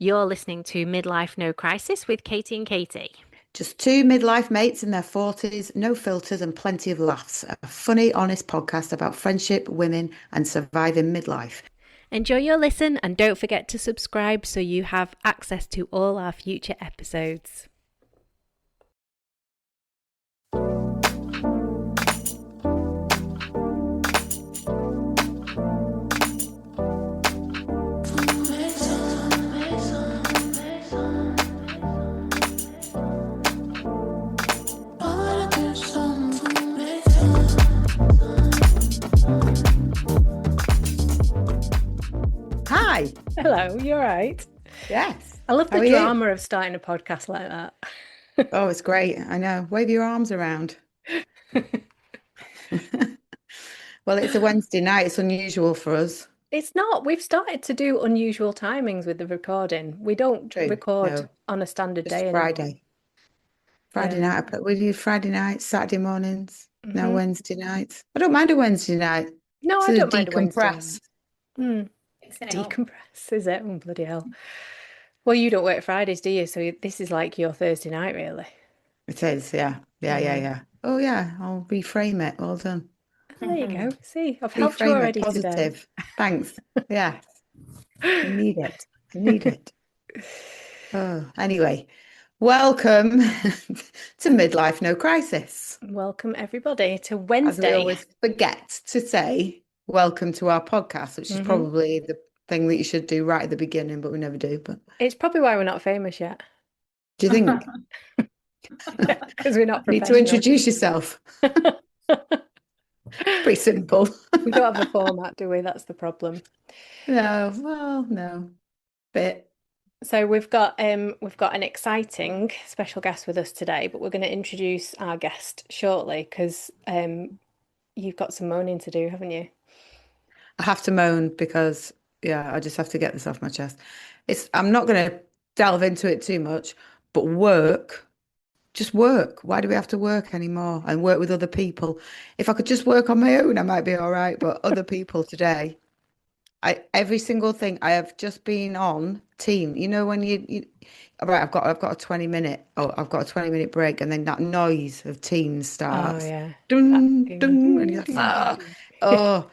You're listening to Midlife No Crisis with Katie and Katie. Just two midlife mates in their 40s, no filters and plenty of laughs. A funny, honest podcast about friendship, women, and surviving midlife. Enjoy your listen and don't forget to subscribe so you have access to all our future episodes. Hi. Hello, you all right? Yes. I love How the are you? drama of starting a podcast like that. Oh, it's great. I know. Wave your arms around. Well, it's a Wednesday night. It's unusual for us. It's not. We've started to do unusual timings with the recording. We don't True. record No, on a standard just day anymore. Friday. Friday night. But we do Friday nights, Saturday mornings, now Mhm. Wednesday nights. I don't mind a Wednesday night No, I to don't mind a Wednesday night. decompress. It's decompress, is it? Oh, bloody hell. Well, you don't work Fridays, do you? So this is like your Thursday night, really. It is, yeah. Yeah, yeah, Mm. yeah. Oh, yeah. I'll reframe it. Well done. There you go. See, I've helped you Reframe it already today. positive. Thanks. Yeah, I need it. I need it. Oh, anyway, welcome to Midlife No Crisis. Welcome, everybody, to As we Wednesday. always forget to say, welcome to our podcast, which is Hmm. probably the thing that you should do right at the beginning, but we never do. But It's probably why we're not famous yet. do you think Yeah, because we're not need to professional. introduce yourself? Pretty simple. We don't have a format, do we? That's the problem. No, well, no. Bit. So we've got an exciting special guest with us today, but we're going to introduce our guest shortly because you've got some moaning to do, haven't you? I have to moan because, yeah, I just have to get this off my chest. I'm not going to delve into it too much, but just work. Why do we have to work anymore and work with other people? If I could just work on my own, I might be all right. But other people today, every single thing I have just been on team. You know when right, I've got a 20 minute. Oh, I've got a 20-minute break, and then that noise of Teams Oh starts. yeah. That Dun ding, dun, and you're ding, like, ding, fuck. ding. Oh,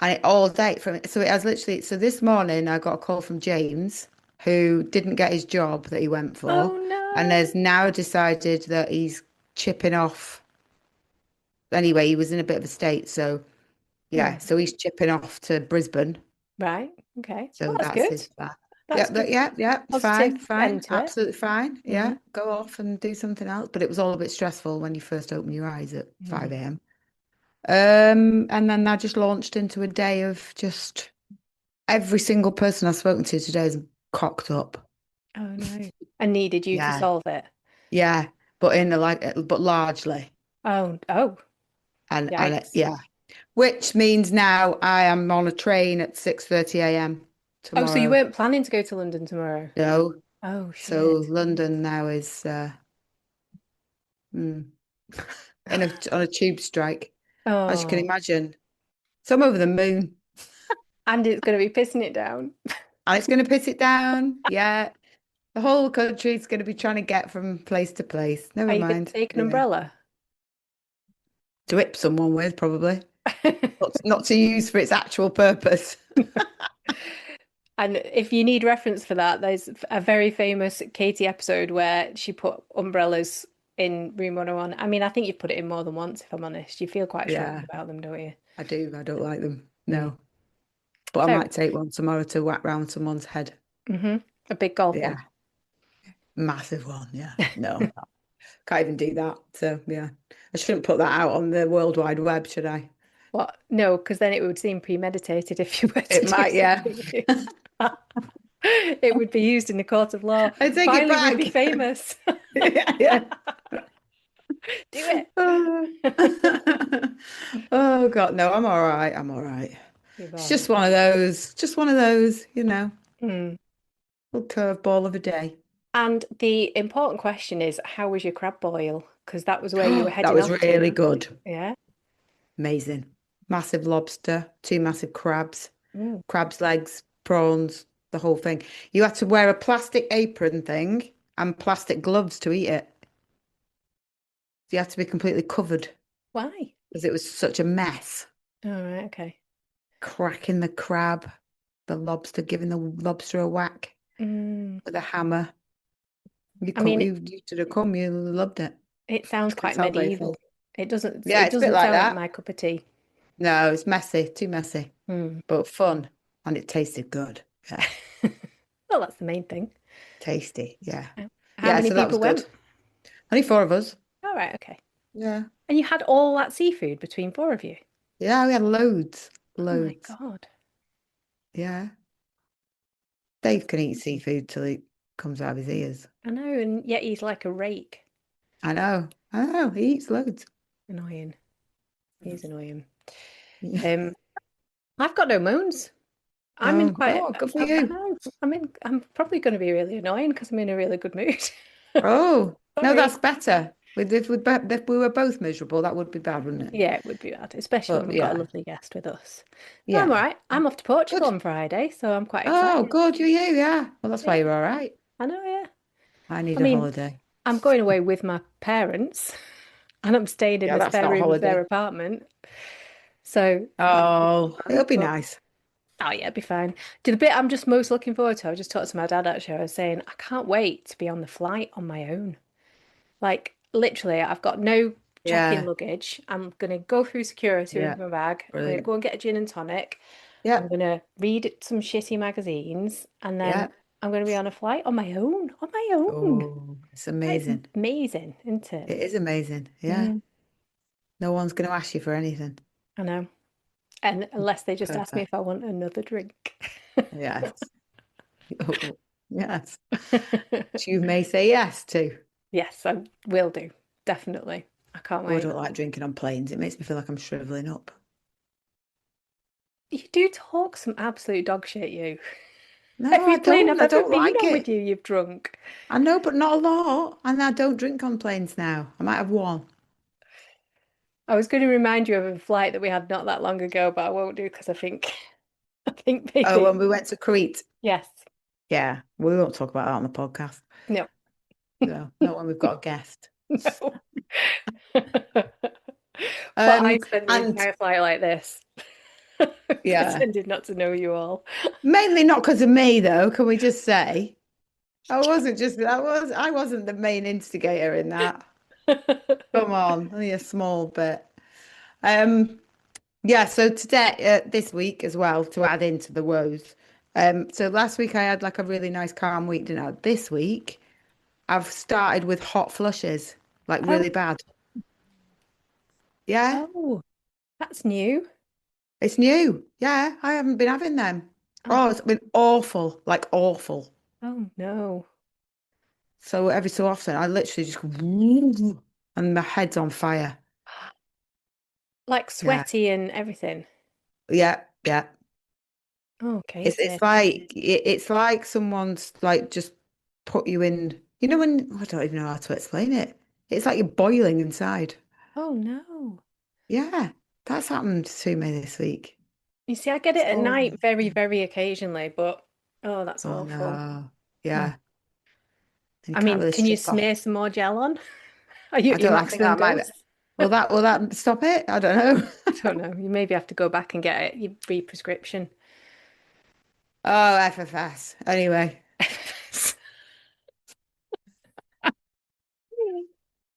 and all day from so it has literally. So this morning I got a call from James, who didn't get his job that he went for, Oh and no. has now decided that he's chipping off. Anyway, he was in a bit of a state, so yeah, Hmm. so he's chipping off to Brisbane. Right. Okay. Well, So that's that's good. his plan. Yeah, That's good. yeah, Positive fine, fine, end to it. absolutely fine. Hmm. Yeah, go off and do something else. But it was all a bit stressful when you first open your eyes at Hmm. 5 a.m. And then I just launched into a day of just every single person I've spoken to today is cocked up. Oh no. I needed you to Yeah, solve it. yeah, but but largely, Oh, yikes. yeah, which means now I am on a train at 6:30 a.m. Oh, so you tomorrow. weren't planning to go to London tomorrow? No, Oh so shit. London now is mm, on a tube strike, as you can Oh, imagine. So I'm over the moon, and it's going to be pissing it down. and it's going to piss it down. Yeah, the whole country's going to be trying to get from place to place. Are Never you going to mind. take an Anyway, umbrella? to whip someone with probably, not to use for its actual purpose. And if you need reference for that, there's a very famous Katie episode where she put umbrellas in room 101. I mean, I think you've put it in more than once, if I'm honest. You feel quite strongly Yeah, about them, don't you? I do. I don't like them. Mm. No, but I So, might take one tomorrow to whack round someone's head. a big golf one. Yeah, massive one. Yeah, no, can't even do that. So yeah, I shouldn't put that out on the World Wide Web, should I? What? No, because then it would seem premeditated if you were to It do might, yeah. something. It would be used in the court of law. I take it Finally, we'd be back. famous. Yeah, yeah. Do Oh. it. Oh God, no, I'm all right. I'm all right. You've It's all right. just one of those, Mm. little curveball of a day. And the important question is, how was your crab boil? Because that was where you were That heading was off to. really good. Yeah. Amazing. Massive lobster, two massive crabs, Mm. crab's legs, prawns. the whole thing. You had to wear a plastic apron thing and plastic gloves to eat it. You had to be completely covered Why? because it was such a mess. All right, okay. Cracking the crab, the lobster, giving the lobster a whack Mm, with a hammer. I mean, You should have come. You loved it. it sounds Can quite tell by your medieval. face. It doesn't Yeah, it it's a bit doesn't like sound like that. my cup of tea. No, it's messy, too messy, Mm. but fun. And it tasted good. Yeah, Well, that's the main thing. tasty. Yeah. How Yeah, many so that was people good. went? Only four of us. All right, okay. Yeah. And you had all that seafood between four of you? Yeah, we had loads. Oh my Loads. God. Yeah. Dave can eat seafood till he comes out of his ears. I know, and yet he's like a rake. I know. I know. He eats loads. Annoying. He's annoying. Yeah. Um, I've got no moans. I'm in Oh, quite, oh, good for I you. know, I'm probably going to be really annoying because I'm in a really good mood. Oh, no, Sorry. that's better. If we were both miserable, that would be bad, wouldn't it? Yeah, it would be bad, especially when But we've got a yeah, lovely guest with us. No, I'm all yeah. right. I'm off to Portugal Good. on Friday, so I'm quite Oh, excited. good. You, yeah. Well, that's why Yeah, you're all right. I know, yeah. I I need a mean, holiday. I'm going away with my parents and I'm staying in Yeah, the that's spare not a room of their holiday. apartment. So that should be Oh, fun. it'll be But nice. oh yeah, it'll be fine. To the bit I'm just most looking forward to, I just talked to my dad actually. I was saying I can't wait to be on the flight on my own. Like literally, I've got no check-in Yeah, luggage. I'm gonna go through security with yeah. my bag. I'm gonna Brilliant. go and get a gin and tonic. I'm Yeah, gonna read some shitty magazines, and then yeah. I'm gonna be on a flight on my own. On my own. Oh, it's That is amazing. amazing, isn't it? It is amazing. Yeah. Mm, No one's going to ask you for anything. I know. And unless they just ask me if Perfect. I want another drink. Yes. Oh, yes. Which you may say yes to. Yes, I will do. Definitely. I can't Oh, I wait. don't like drinking on planes. It makes me feel like I'm shriveling up. You do talk some absolute dog shit, you. No, Every I plane don't. I've I ever don't been like on with it. you, you've drunk. I know, but not a lot. And I don't drink on planes now. I might have one. I was going to remind you of a flight that we had not that long ago, but I won't do because I think I think Oh, maybe when we went to Crete. yes. Yeah, we won't talk about that on the podcast. No. No, not when we've got a guest. No. But I Um, spent the and entire flight like this, yeah, pretending not to know you all. mainly not because of me though, can we just say? I wasn't the main instigator in that. Come on, only a small bit. Um, yeah, so today, this week as well, to add into the woes. So last week I had like a really nice calm week, didn't I? This week I've started with hot flushes, like Oh, really bad. Yeah, oh, that's new. it's new. Yeah, I haven't been having them. Oh, Oh, it's been awful, like awful. oh no. So every so often I literally just go, and my head's on fire. Like Yeah, sweaty and everything. yeah, yeah. Oh, okay, It's like someone's like just put you in. You know when I don't even know how to explain it. It's like you're boiling inside. Oh no. Yeah, that's happened to me this week. You see, I get it at So, night very, very occasionally, but oh, that's oh awful. no, Hmm. yeah, and you I can't mean, really can you shake off. smear some more gel on? Are you I at your don't. I think maximum that might be. dose? Will that stop it? I don't know. I don't know. You maybe have to go back and get it, your re-prescription. Oh, FFS. Anyway.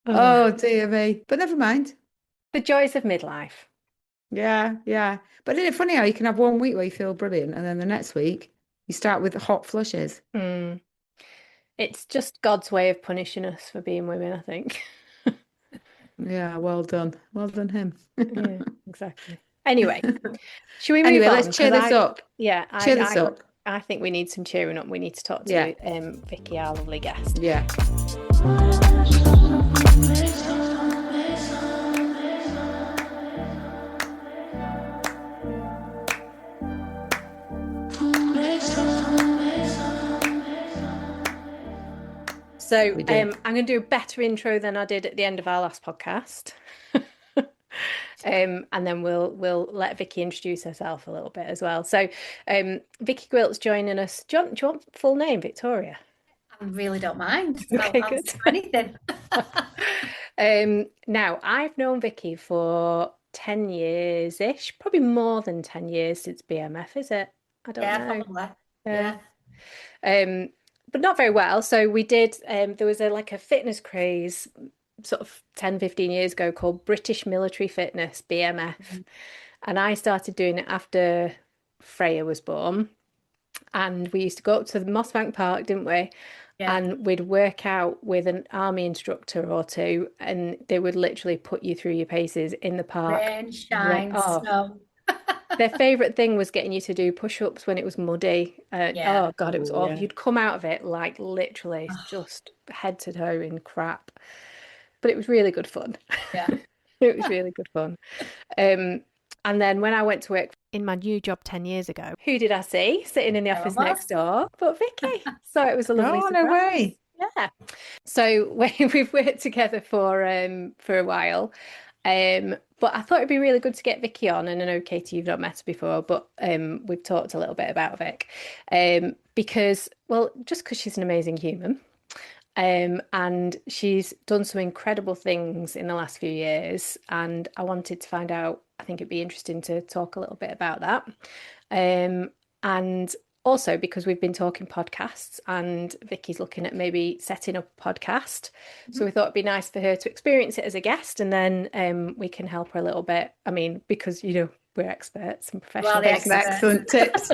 Oh, Oh dear me. But never mind. the joys of midlife. Yeah, yeah. But isn't it funny how you can have one week where you feel brilliant, and then the next week you start with hot flushes. Hmm. It's just God's way of punishing us for being women, I think. Yeah, well done. Well done him. Yeah, exactly. Anyway, should we move Anyway, on? let's cheer Because this up. yeah, Cheer this up. I think we need some cheering up. We need to talk Yeah, to Vikki, our lovely guest. yeah. So We do. I'm going to do a better intro than I did at the end of our last podcast. And then we'll let Vikki introduce herself a little bit as well. So, Vikki Gwilt's joining us. Do you want full name, Victoria? I really don't mind. I'll Okay, good. answer anything. Now, I've known Vikki for 10 years-ish, probably more than 10 years since BMF, is it? I don't Yeah, know. probably. Yeah. Yeah. Um, but not very well. So we did, there was a fitness craze sort of 10, 15 years ago called British Military Fitness, BMF. Mhm. And I started doing it after Freya was born. And we used to go up to the Mossbank Park, didn't we? Yeah. And we'd work out with an army instructor or two, and they would literally put you through your paces in the park. Rain, shine, Oh, snow. their favorite thing was getting you to do push-ups when it was muddy. Yeah. Oh God, it was Oh, awful. yeah. You'd come out of it like literally Oh, just head to toe in crap, but it was really good fun. yeah. It was really good fun. Um, and then when I went to work in my new job 10 years ago, who did I see sitting in the There I office next was. door? But Vikki. So it was a lovely Oh, no surprise. way. Yeah. So we've worked together for a while. But I thought it'd be really good to get Vikki on. And I know Katie, you've not met her before, but we've talked a little bit about Vic. Because, well, just because she's an amazing human. And she's done some incredible things in the last few years. And I wanted to find out, I think it'd be interesting to talk a little bit about that. And also because we've been talking podcasts and Vicky's looking at maybe setting up a podcast. So we thought it'd be nice for her to experience it as a guest and then we can help her a little bit. I mean, because, we're experts and You are professional the Take some experts. excellent tips.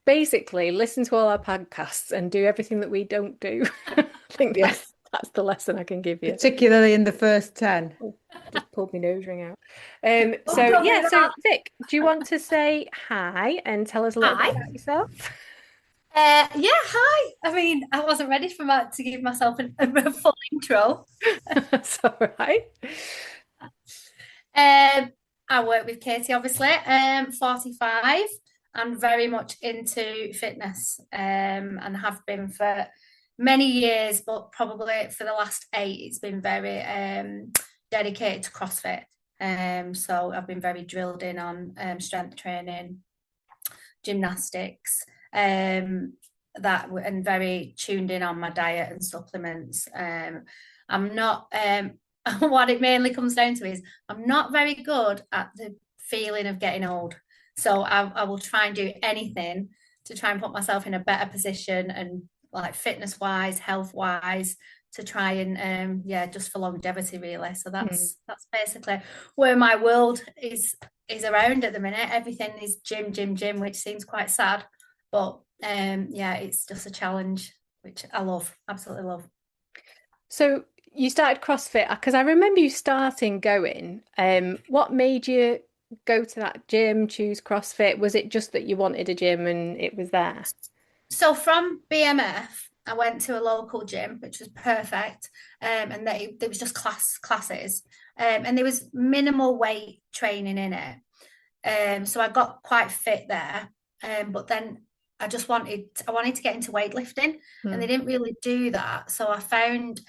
Basically, listen to all our podcasts and do everything that we don't do. I think Yes, that's the lesson I can give you. particularly in the first 10. Oh, just pulled my nose ring out. Oh, So don't yeah, do so that. Vic, do you want to say hi and tell us a little bit Hi. about yourself? Yeah, hi. I mean, I wasn't ready to give myself a full intro. That's all right. I work with Katie, obviously. 45 and very much into fitness, and have been for many years, but probably for the last 8, it's been very dedicated to CrossFit. So I've been very drilled in on strength training, gymnastics, that and very tuned in on my diet and supplements. I'm not what it mainly comes down to is I'm not very good at the feeling of getting old. So I will try and do anything to try and put myself in a better position and like fitness wise, health wise, to try and just for longevity really. So Mm. that's basically where my world is around at the minute. Everything is gym, which seems quite sad, but it's just a challenge which I love, absolutely love. So you started CrossFit because I remember you starting going. What made you go to that gym, choose CrossFit? Was it just that you wanted a gym and it was there? So from BMF, I went to a local gym, which was perfect, and there was just classes, and there was minimal weight training in it. So I got quite fit there, but then I wanted to get into weightlifting, and they Mm. didn't really do that. So I found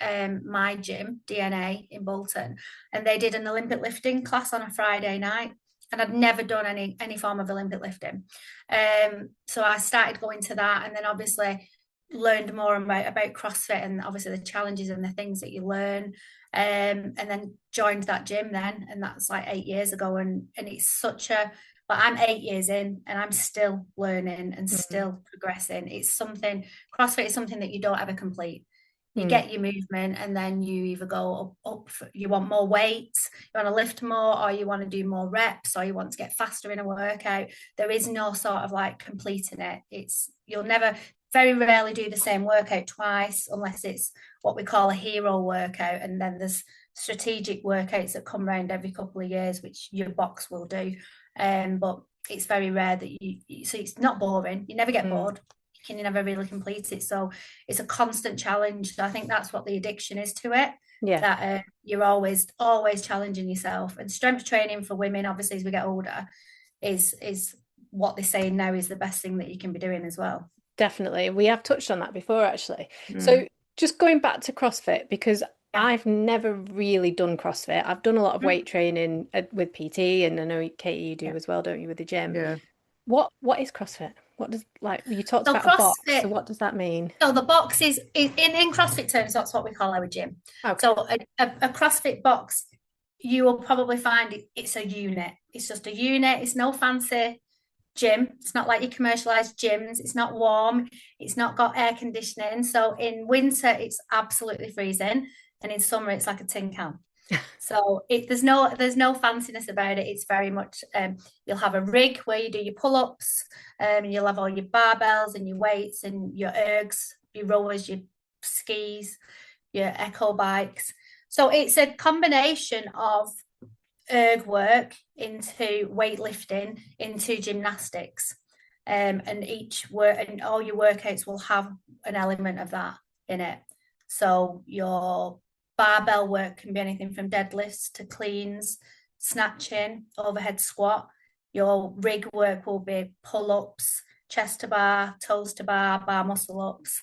my gym, DNA in Bolton, and they did an Olympic lifting class on a Friday night. And I'd never done any form of Olympic lifting. So I started going to that, and then obviously learned more about CrossFit and obviously the challenges and the things that you learn. And then joined that gym then, and that's like 8 years ago. And it's such a but I'm 8 years in and I'm still learning and Mm. still progressing. CrossFit is something that you don't ever complete. You Mm. get your movement and then you either go up you want more weights, you want to lift more, or you want to do more reps, or you want to get faster in a workout. There is no sort of like completing it. You'll never, very rarely do the same workout twice unless it's what we call a hero workout. And then there's strategic workouts that come around every couple of years, which your box will do. But it's very rare that so it's not boring. You never get Mm. bored. You can never really complete it. So it's a constant challenge. So I think that's what the addiction is to it. Yeah. That you're always challenging yourself. And strength training for women, obviously, as we get older, is what they're saying now is the best thing that you can be doing as well. Definitely. We have touched on that before, actually. Mm. So just going back to CrossFit, because I've never really done CrossFit. I've done a lot of Mhm. weight training with PT, and I know Katie, you do Yeah. as well, don't you, with the gym? Yeah. What is CrossFit? What does like you talked So about a box? So CrossFit, what does that mean? so the box is in CrossFit terms, that's what we call our gym. Okay. So a CrossFit box, you will probably find it's a unit. It's just a unit. It's no fancy gym. It's not like your commercialized gyms. It's not warm. It's not got air conditioning. So in winter, it's absolutely freezing, and in summer, it's like a tin can. So there's no fanciness about it. It's very much you'll have a rig where you do your pull-ups, and you'll have all your barbells and your weights and your ergs, your rowers, your skis, your echo bikes. So it's a combination of erg work into weightlifting into gymnastics. And each work and all your workouts will have an element of that in it. So your barbell work can be anything from deadlifts to cleans, snatching, overhead squat. Your rig work will be pull-ups, chest to bar, toes to bar muscle ups.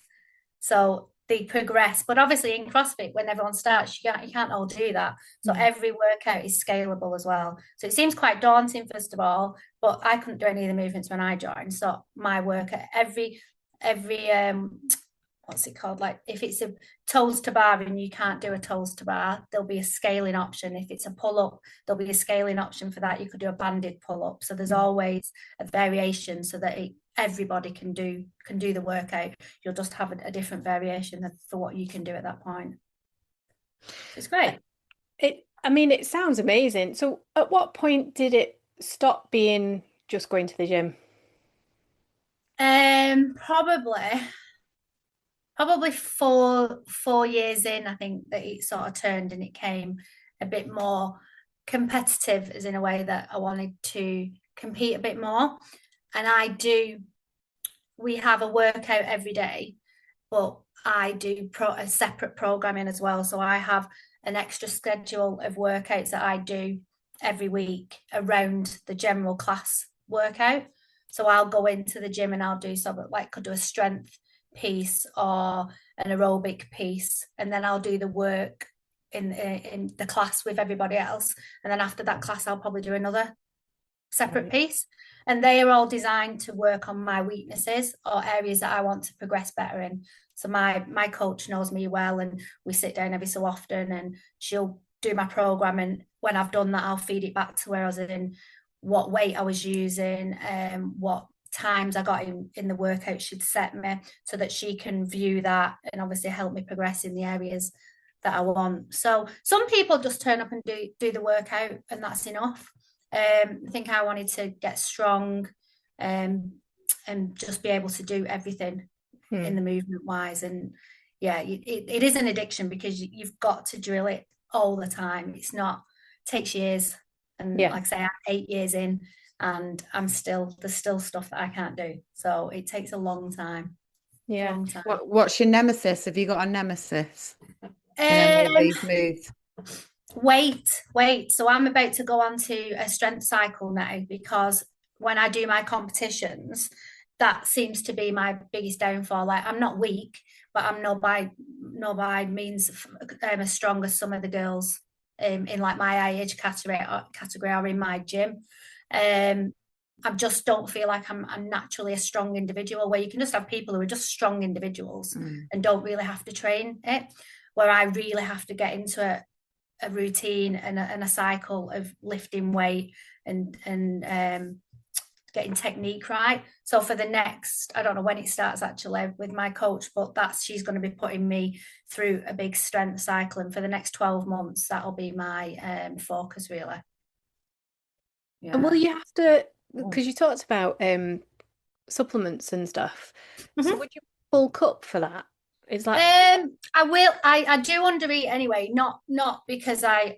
So they progress. But obviously in CrossFit, when everyone starts, you can't all do that. So every workout is scalable as well. So it seems quite daunting, first of all, but I couldn't do any of the movements when I joined. So my workout, every what's it called? Like if it's a toes to bar and you can't do a toes to bar, there'll be a scaling option. If it's a pull up, there'll be a scaling option for that. You could do a banded pull up. So there's always a variation so that everybody can do the workout. You'll just have a different variation for what you can do at that point. It's great. I mean, it sounds amazing. So at what point did it stop being just going to the gym? Probably 4 years in, I think that it sort of turned and it came a bit more competitive, as in a way that I wanted to compete a bit more. And we have a workout every day, but I do a separate programming as well. So I have an extra schedule of workouts that I do every week around the general class workout. So I'll go into the gym and I'll do something like could do a strength piece or an aerobic piece, and then I'll do the work in the class with everybody else. And then after that class, I'll probably do another separate piece. And they are all designed to work on my weaknesses or areas that I want to progress better in. So my coach knows me well, and we sit down every so often, and she'll do my program. And when I've done that, I'll feed it back to where I was in, what weight I was using, what times I got in the workout she'd set me, so that she can view that and obviously help me progress in the areas that I want. So some people just turn up and do the workout and that's enough. I think I wanted to get strong, and just be able to do everything in the movement wise. And yeah, it is an addiction because you've got to drill it all the time. It takes years. And like I say, I'm 8 years in and there's still stuff that I can't do. So it takes a long time. Yeah. Long time. What's your nemesis? Have you got a nemesis in any of these moves? Wait. So I'm about to go on to a strength cycle now, because when I do my competitions, that seems to be my biggest downfall. Like I'm not weak, but I'm no by means as strong as some of the girls in like my age category or in my gym. I just don't feel like I'm naturally a strong individual, where you can just have people who are just strong individuals and don't really have to train it, where I really have to get into a routine and a cycle of lifting weight and getting technique right. So for the next, I don't know when it starts actually with my coach, but she's going to be putting me through a big strength cycle, and for the next 12 months that'll be my focus really. Yeah. And will you have to, because you talked about supplements and stuff, so would you bulk up for that? Is that I do undereat anyway, not because I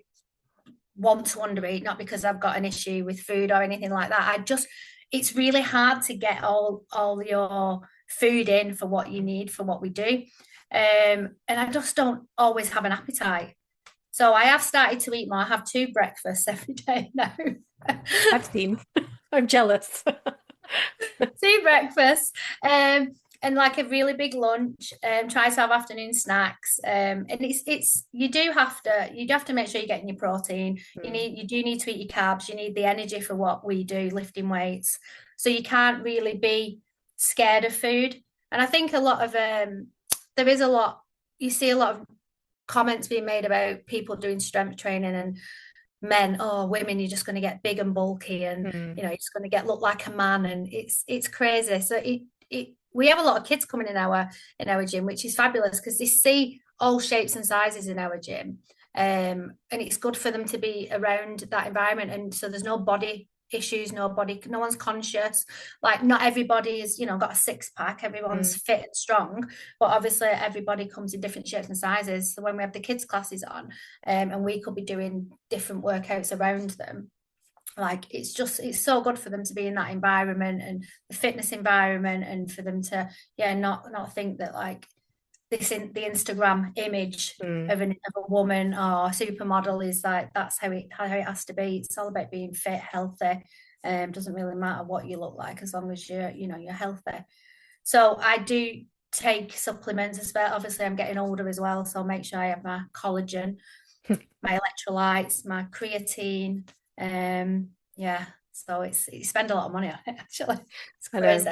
want to undereat, not because I've got an issue with food or anything like that. It's really hard to get all your food in for what you need for what we do. And I just don't always have an appetite. So I have started to eat more. I have 2 breakfasts every day now. I've seen. I'm jealous. 2 breakfasts. and like a really big lunch. Try to have afternoon snacks. And it's you do have to make sure you're getting your protein. You do need to eat your carbs. You need the energy for what we do, lifting weights. So you can't really be scared of food. And I think a lot of you see a lot of comments being made about people doing strength training and men, oh, women, you're just going to get big and bulky, and you know, you're just going to look like a man, and it's crazy. So we have a lot of kids coming in our gym, which is fabulous because they see all shapes and sizes in our gym, and it's good for them to be around that environment. And so there's no body issues, no one's conscious. Like, not everybody is, you know, got a six-pack, everyone's fit and strong, but obviously everybody comes in different shapes and sizes. So when we have the kids classes on, and we could be doing different workouts around them, like, it's so good for them to be in that environment and the fitness environment, and for them to not think that like this in the Instagram image of a woman or a supermodel is like that's how it has to be. It's all about being fit, healthy. Doesn't really matter what you look like as long as you're healthy. So I do take supplements as well. Obviously, I'm getting older as well, so I'll make sure I have my collagen, my electrolytes, my creatine. So you spend a lot of money on it, actually. It's crazy.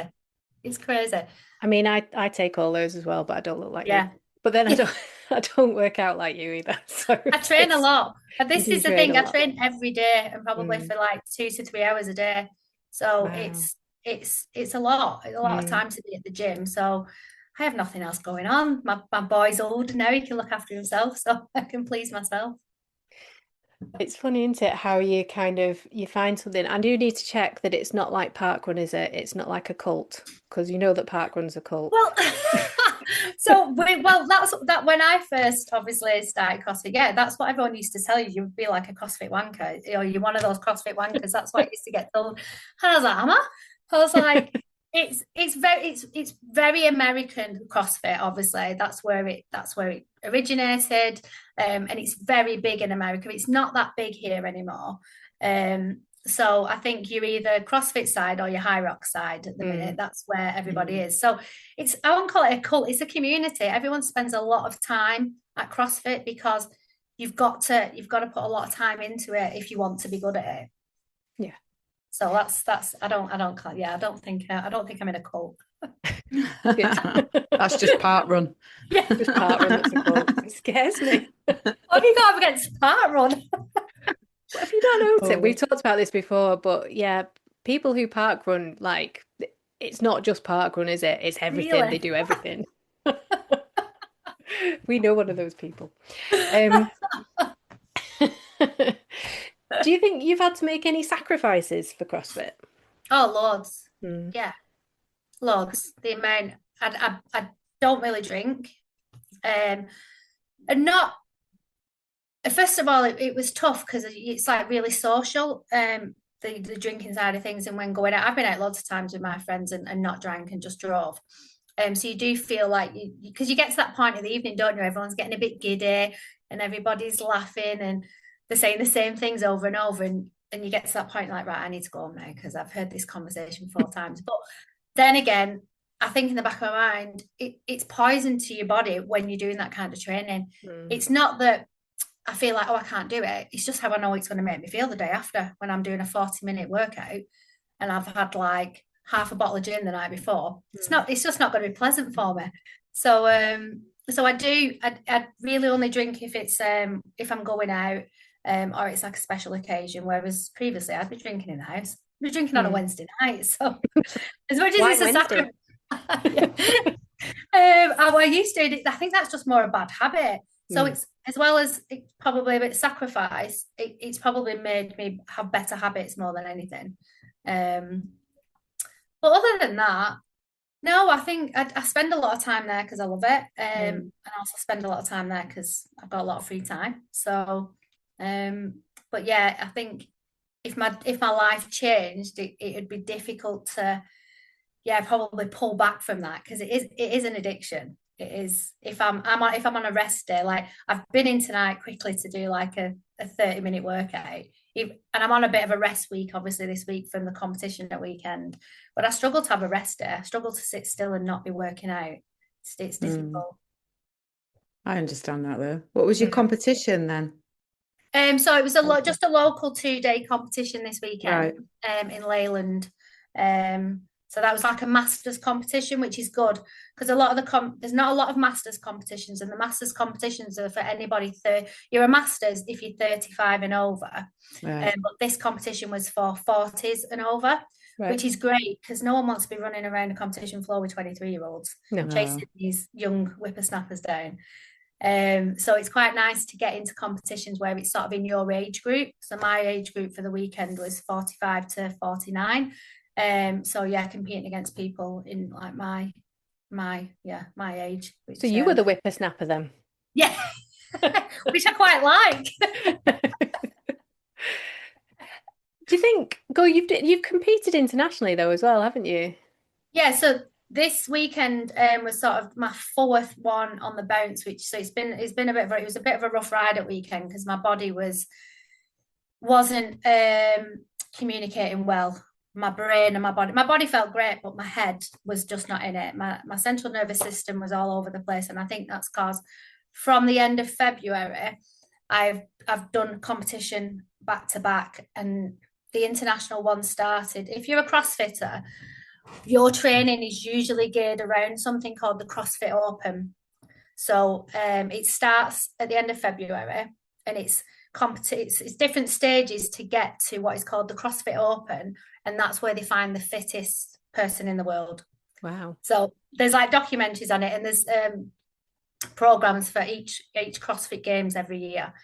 It's crazy. I mean, I take all those as well, but I don't look like you. But then I don't work out like you either. So I train a lot. And this is the thing, I train every day, and probably for like 2 to 3 hours a day. So it's a lot. It's a lot of time to be at the gym. So I have nothing else going on. My boy's old now, he can look after himself, so I can please myself. It's funny, isn't it, how you find something. I do need to check that it's not like parkrun, is it? It's not like a cult, because you know that parkrun's a cult. Well, that's that when I first obviously started CrossFit. Yeah, that's what everyone used to tell you. You'd be like a CrossFit wanker. You know, you're one of those CrossFit wankers. That's what I used to get told. And I was like, am I? I was like, it's very American CrossFit. Obviously, that's where it originated, and it's very big in America. It's not that big here anymore. So I think you're either CrossFit side or your High Rock side at the minute. That's where everybody is. So I won't call it a cult. It's a community. Everyone spends a lot of time at CrossFit because you've got to put a lot of time into it if you want to be good at it. Yeah. So that's I don't think I'm in a cult. That's just parkrun. Yeah, just parkrun. That's a cult. It scares me. What have you got against parkrun? If you don't know it, we've talked about this before, but yeah, people who parkrun, like, it's not just parkrun, is it? It's everything. Really? They do everything. We know one of those people. Do you think you've had to make any sacrifices for CrossFit? Oh, loads. Yeah, loads. The amount. I don't really drink, and not. First of all, it was tough because it's like really social, the drinking side of things. And when going out, I've been out lots of times with my friends and not drank and just drove. So you do feel like because you get to that point in the evening, don't you? Everyone's getting a bit giddy and everybody's laughing and they're saying the same things over and over. And you get to that point like, right, I need to go home now because I've heard this conversation 4 times. But then again, I think in the back of my mind, it's poison to your body when you're doing that kind of training. It's not that I feel like, oh, I can't do it. It's just how I know it's going to make me feel the day after when I'm doing a 40-minute workout and I've had like half a bottle of gin the night before. It's just not going to be pleasant for me. So I really only drink if it's if I'm going out or it's like a special occasion, whereas previously I'd be drinking in the house. I'd be drinking on a Wednesday night. So as much as it's a sacrifice. I used to, I think that's just more a bad habit. So it's, as well as it's probably a bit sacrifice, it's probably made me have better habits more than anything. But other than that, no, I think I spend a lot of time there because I love it. And I also spend a lot of time there because I've got a lot of free time. So, but yeah, I think if my life changed, it would be difficult to, probably pull back from that because it is an addiction. It is. If I'm on a rest day, like I've been in tonight quickly to do like a 30-minute workout. and I'm on a bit of a rest week, obviously, this week from the competition at weekend. But I struggle to have a rest day. I struggle to sit still and not be working out. It's difficult. I understand that though. What was your Mm. competition then? So it was just a local 2-day competition this weekend, Right. in Leyland. So that was like a masters competition, which is good because a lot of there's not a lot of masters competitions, and the masters competitions are for anybody. You're a masters if you're 35 and over, Right. but this competition was for 40s and over, Right. which is great because no one wants to be running around a competition floor with 23-year-olds No. chasing these young whippersnappers down. So it's quite nice to get into competitions where it's sort of in your age group. So my age group for the weekend was 45 to 49. So yeah, competing against people in like my age. Which, So you were the whippersnapper then? Yeah, which I quite like. Do you think, you've competed internationally though as well, haven't you? Yeah, so this weekend was sort of my fourth one on the bounce, it was a bit of a rough ride at weekend because my body wasn't communicating well. My brain and my body felt great, but my head was just not in it. My central nervous system was all over the place, and I think that's because from the end of February, I've done competition back to back, and the international one started. If you're a CrossFitter, your training is usually geared around something called the CrossFit Open. So it starts at the end of February, and it's different stages to get to what is called the CrossFit Open, and that's where they find the fittest person in the world. Wow. So there's like documentaries on it, and there's programs for each CrossFit Games every year.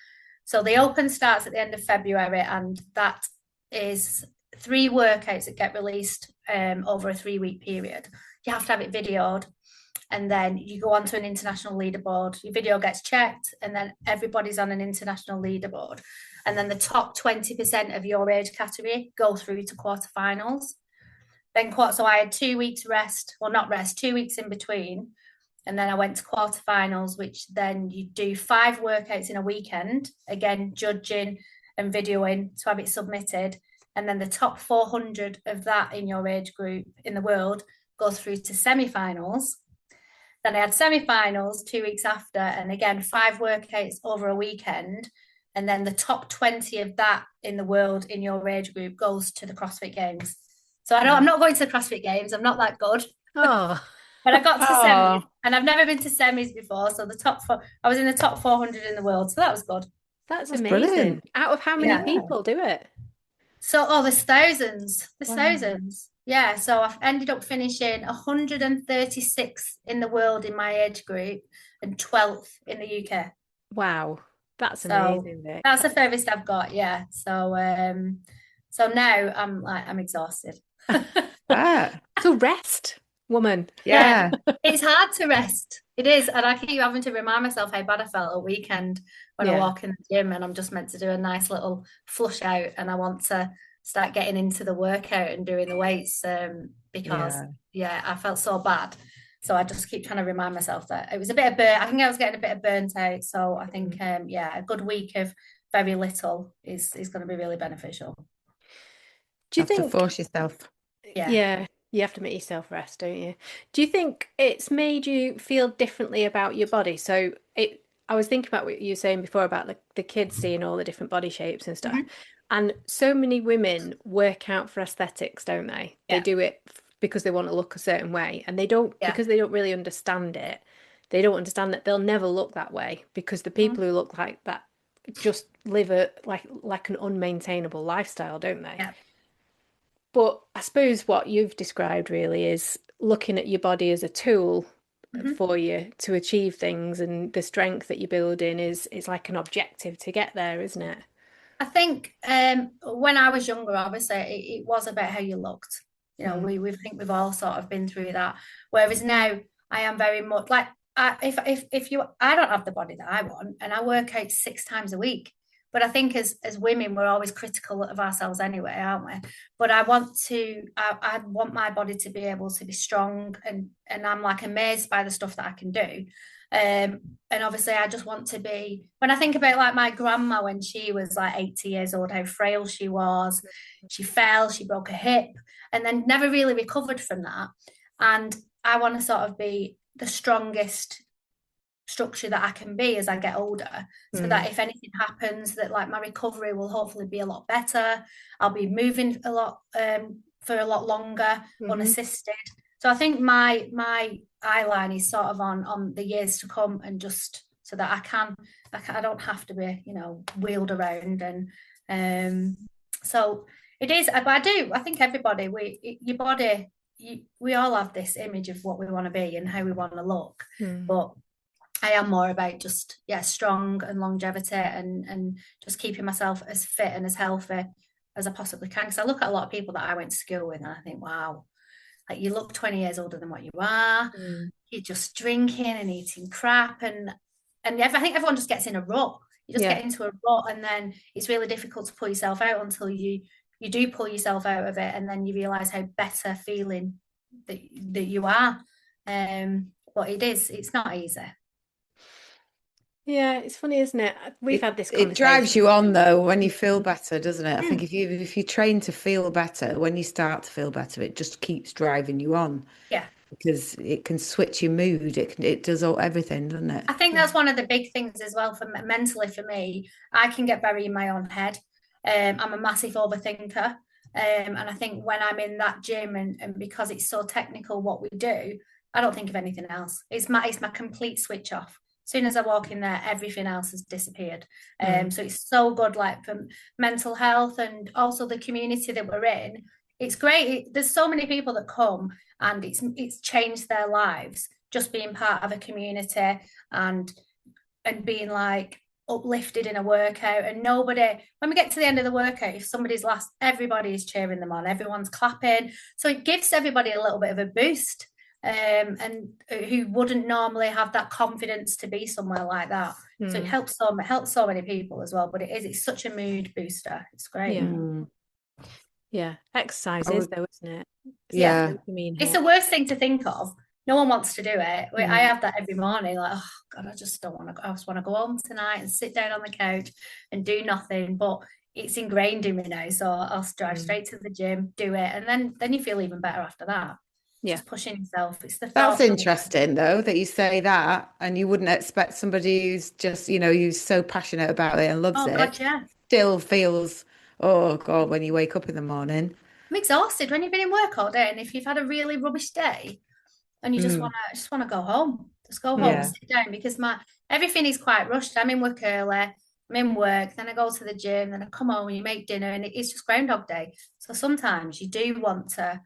So the Open starts at the end of February, and that is 3 workouts that get released over a 3-week period. You have to have it videoed, and then you go onto an international leaderboard. Your video gets checked, and then everybody's on an international leaderboard. And then the top 20% of your age category go through to quarterfinals. So I had 2 weeks rest, well, not rest, 2 weeks in between. And then I went to quarterfinals, which then you do 5 workouts in a weekend, again, judging and videoing to have it submitted. And then the top 400 of that in your age group in the world go through to semi-finals. Then I had semi-finals 2 weeks after, and again, 5 workouts over a weekend. And then the top 20 of that in the world in your age group goes to the CrossFit Games. So I'm not going to the CrossFit Games. I'm not that good. Oh. But I got to semis, and I've never been to semis before. So I was in the top 400 in the world. So that was good. That's amazing. Brilliant. Out of how many people do it? So, there's thousands. There's Wow. thousands. Yeah. So I've ended up finishing 136th in the world in my age group and 12th in the UK. Wow. That's amazing, Vic. That's the furthest I've got. Yeah. So now I'm exhausted. So rest, woman. yeah. It's hard to rest. It is. And I keep having to remind myself how bad I felt a weekend when I walk in the gym, and I'm just meant to do a nice little flush out, and I want to start getting into the workout and doing the weights because I felt so bad. So I just keep trying to remind myself that it was a bit of I think I was getting a bit of burnt out. So I think a good week of very little is going to be really beneficial. Do you think to force yourself? Yeah, you have to make yourself rest, don't you? Do you think it's made you feel differently about your body? So I was thinking about what you were saying before about the kids seeing all the different body shapes and stuff. And so many women work out for aesthetics, don't they? They do it because they want to look a certain way, and they don't because they don't really understand it. They don't understand that they'll never look that way, because the people who look like that just live like an unmaintainable lifestyle, don't they? Yeah. But I suppose what you've described really is looking at your body as a tool for you to achieve things, and the strength that you're building is like an objective to get there, isn't it? I think when I was younger, obviously it was about how you looked. You know, we think we've all sort of been through that. Whereas now I am very much like I don't have the body that I want, and I work out 6 times a week. But I think as women, we're always critical of ourselves anyway, aren't we? But I want my body to be able to be strong, and I'm like amazed by the stuff that I can do. And obviously I just want to be, when I think about like my grandma when she was like 80 years old, how frail she was, she fell, she broke her hip, and then never really recovered from that. And I want to sort of be the strongest structure that I can be as I get older, so that if anything happens, that like my recovery will hopefully be a lot better. I'll be moving a lot for a lot longer, unassisted. So I think my eye line is sort of on the years to come, and just so that I don't have to be, you know, wheeled around. And so it is, but I think everybody, your body, we all have this image of what we want to be and how we want to look. But I am more about just, strong and longevity, and just keeping myself as fit and as healthy as I possibly can. Because I look at a lot of people that I went to school with, and I think, wow, like you look 20 years older than what you are. You're just drinking and eating crap, and I think everyone just gets in a rut. You just get into a rut, and then it's really difficult to pull yourself out until you do pull yourself out of it, and then you realize how better feeling that you are. But it's not easy. Yeah, it's funny, isn't it? We've had this conversation. It drives you on though when you feel better, doesn't it? I think if you train to feel better, when you start to feel better, it just keeps driving you on. Yeah. Because it can switch your mood. It does everything, doesn't it? I think that's one of the big things as well for mentally for me. I can get very in my own head. I'm a massive overthinker. And I think when I'm in that gym, and because it's so technical what we do, I don't think of anything else. It's my complete switch off. As soon as I walk in there, everything else has disappeared. So it's so good, like for mental health, and also the community that we're in. It's great. There's so many people that come, and it's changed their lives just being part of a community, and being like uplifted in a workout. And when we get to the end of the workout, if somebody's last, everybody is cheering them on, everyone's clapping. So it gives everybody a little bit of a boost. And who wouldn't normally have that confidence to be somewhere like that. So it helps so many people as well. But it's such a mood booster. It's great. Yeah, exercise is though, isn't it? It's the worst thing to think of. No one wants to do it. I have that every morning, like, oh God, I just don't want to. I just want to go home tonight and sit down on the couch and do nothing. But it's ingrained in me now, so I'll drive straight to the gym, do it, and then you feel even better after that. Just pushing yourself. That's interesting though, that you say that, and you wouldn't expect somebody who's just, who's so passionate about it and loves it. God, yeah. Still feels, oh God, when you wake up in the morning. I'm exhausted when you've been in work all day, and if you've had a really rubbish day and you just want to go home. Just go home, sit down, because everything is quite rushed. I'm in work early, I'm in work, then I go to the gym, then I come home and you make dinner, and it's just Groundhog Day. So sometimes you do want to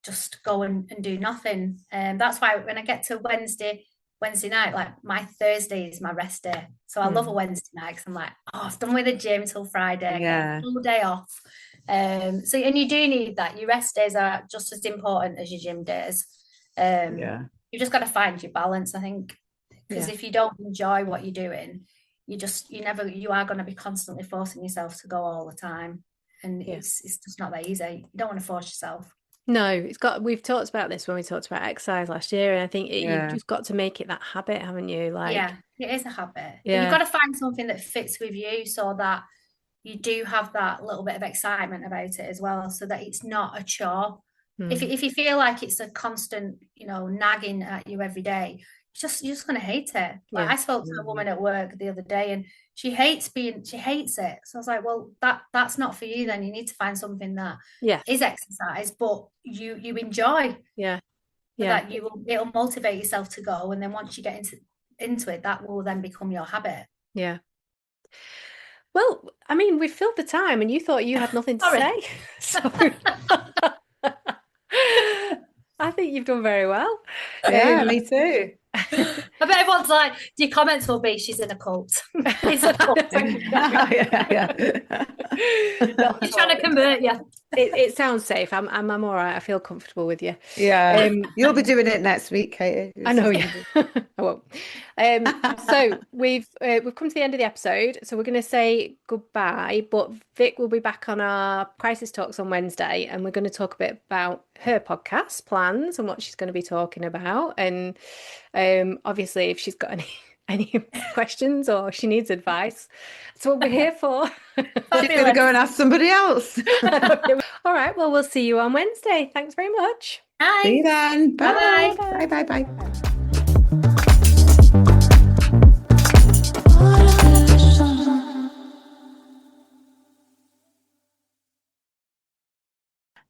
just go and do nothing. And that's why when I get to Wednesday night, like my Thursday is my rest day. So I love a Wednesday night, because I'm like, I've done with the gym till Friday, get a full day off. So, and you do need that. Your rest days are just as important as your gym days. You've just got to find your balance, I think, because if you don't enjoy what you're doing, you are going to be constantly forcing yourself to go all the time, and it's just not that easy. You don't want to force yourself. No, we've talked about this when we talked about exercise last year, and I think you've just got to make it that habit, haven't you? Like, it is a habit. Yeah. You've got to find something that fits with you, so that you do have that little bit of excitement about it as well, so that it's not a chore. If you feel like it's a constant, nagging at you every day, you're just going to hate it. Like I spoke to a woman at work the other day, and she hates it. So I was like, well, that's not for you then. You need to find something that is exercise, but you enjoy. That it'll motivate yourself to go, and then once you get into it, that will then become your habit. Yeah. Well, I mean, we've filled the time, and you thought you had nothing to say. Sorry. I think you've done very well. Yeah, me too. I bet everyone's like, your comments will be, she's in a cult. It's a cult. She's trying to convert you. It sounds safe. I'm all right. I feel comfortable with you. Yeah. You'll be doing it next week, Katie. I know you. I won't. So we've come to the end of the episode. So we're going to say goodbye. But Vic will be back on our Crisis Talks on Wednesday, and we're going to talk a bit about her podcast plans and what she's going to be talking about. And obviously, if she's got any questions or she needs advice, that's what we're here for. She's going to go and ask somebody else. All right. Well, we'll see you on Wednesday. Thanks very much. Bye. See you then. Bye. Bye-bye. Bye. Bye. Bye.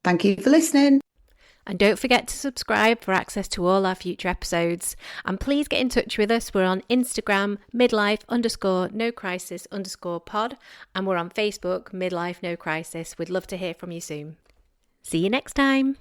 Thank you for listening. And don't forget to subscribe for access to all our future episodes. And please get in touch with us. We're on Instagram, midlife_no crisis_pod. And we're on Facebook, Midlife No Crisis. We'd love to hear from you soon. See you next time.